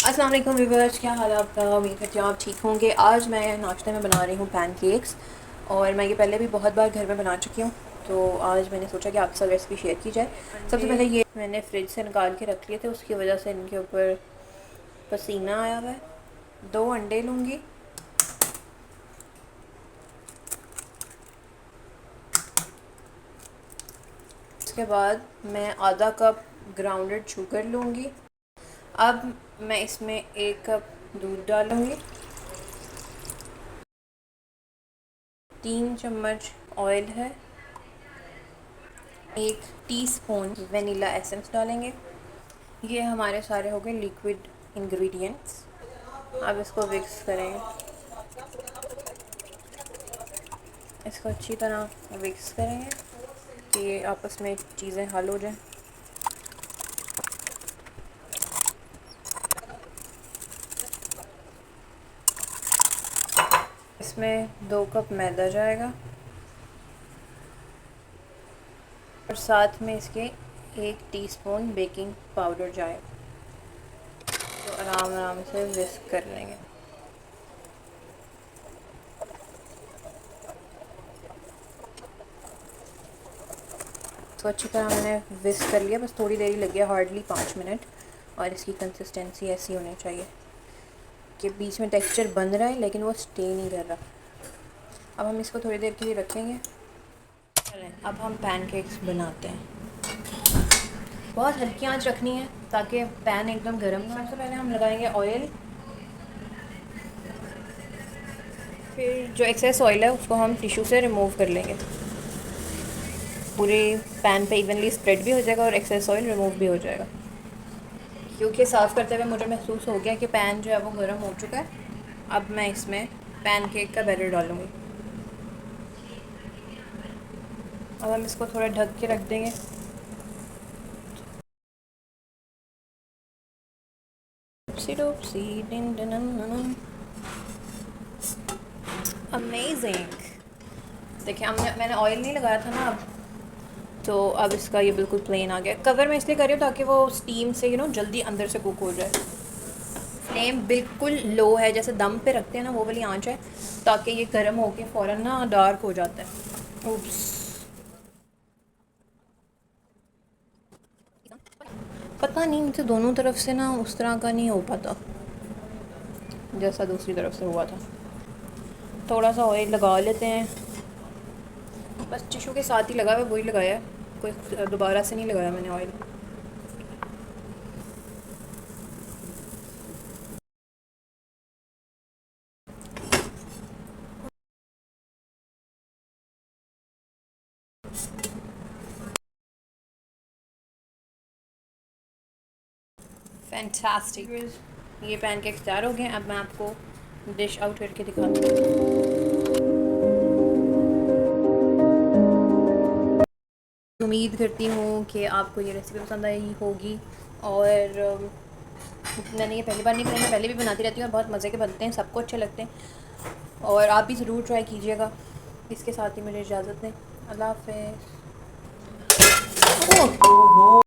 अस्सलाम वालेकुम व्यूअर्स, क्या हाल है आपका। उम्मीद करती हूँ आप ठीक होंगे। आज मैं नाश्ते में बना रही हूँ पैनकेक्स और मैं ये पहले भी बहुत बार घर में बना चुकी हूँ, तो आज मैंने सोचा कि आपके साथ रेसिपी शेयर की जाए। सबसे पहले ये मैंने फ्रिज से निकाल के रख लिए थे, उसकी वजह से इनके ऊपर पसीना आया हुआ है। 2 अंडे लूँगी, उसके बाद मैं आधा कप ग्राउंडेड शुगर लूँगी। अब मैं इसमें 1 कप दूध डालूँगी, 3 चम्मच ऑयल है, 1 टीस्पून वनीला एसेंस डालेंगे। ये हमारे सारे हो गए लिक्विड इंग्रेडिएंट्स। अब इसको मिक्स करेंगे, इसको अच्छी तरह मिक्स करेंगे कि ये आपस में चीज़ें हल हो जाएं। इसमें 2 कप मैदा जाएगा और साथ में इसके 1 टीस्पून बेकिंग पाउडर जाएगा। तो आराम आराम से विस्क कर लेंगे। तो अच्छी तरह मैंने विस्क कर लिया, बस थोड़ी देर ही लगी है, हार्डली 5 मिनट। और इसकी कंसिस्टेंसी ऐसी होनी चाहिए कि बीच में टेक्सचर बन रहा है लेकिन वो स्टे नहीं कर रहा। अब हम इसको थोड़ी देर के लिए रखेंगे। चलें अब हम पैनकेक्स बनाते हैं। बहुत हल्की आंच रखनी है ताकि पैन एकदम गर्म ना हो। सबसे पहले हम लगाएंगे ऑयल, फिर जो एक्सेस ऑयल है उसको हम टिश्यू से रिमूव कर लेंगे। पूरे पैन पे इवनली स्प्रेड भी हो जाएगा और एक्सेस ऑयल रिमूव भी हो जाएगा। क्योंकि साफ़ करते हुए मुझे महसूस हो गया कि पैन जो है वो गर्म हो चुका है। अब मैं इसमें पैनकेक का बैटर डालूँगी। अब हम इसको थोड़ा ढक के रख देंगे। अमेजिंग। देखिए मैंने ऑयल नहीं लगाया था ना, अब तो अब इसका ये बिल्कुल प्लेन आ गया। कवर मैं इसलिए कर रही हूँ ताकि वो स्टीम से जल्दी अंदर से कुक हो जाए। फ्लेम बिल्कुल लो है, जैसे दम पे रखते हैं ना वो वाली आंच है, ताकि ये गर्म होके फ़ौरन ना डार्क हो जाता है। उप्स, पता नहीं मुझसे दोनों तरफ से ना उस तरह का नहीं हो पाता जैसा दूसरी तरफ से हुआ था। थोड़ा सा ऑयल लगा लेते हैं, बस टिश्यू के साथ ही लगा हुआ, वही लगाया है, कोई दोबारा से नहीं लगाया मैंने ऑयल। फैंटास्टिक। ये पैनकेक्स तैयार हो गए। अब मैं आपको डिश आउट करके दिखाती हूँ। उम्मीद करती हूँ कि आपको ये रेसिपी पसंद आई होगी। और मैंने ये पहली बार नहीं बनाई, मैं पहले भी बनाती रहती हूँ और बहुत मज़े के बनते हैं, सबको अच्छे लगते हैं और आप भी ज़रूर ट्राई कीजिएगा। इसके साथ ही मुझे इजाज़त दें। अल्लाह हाफ़िज़।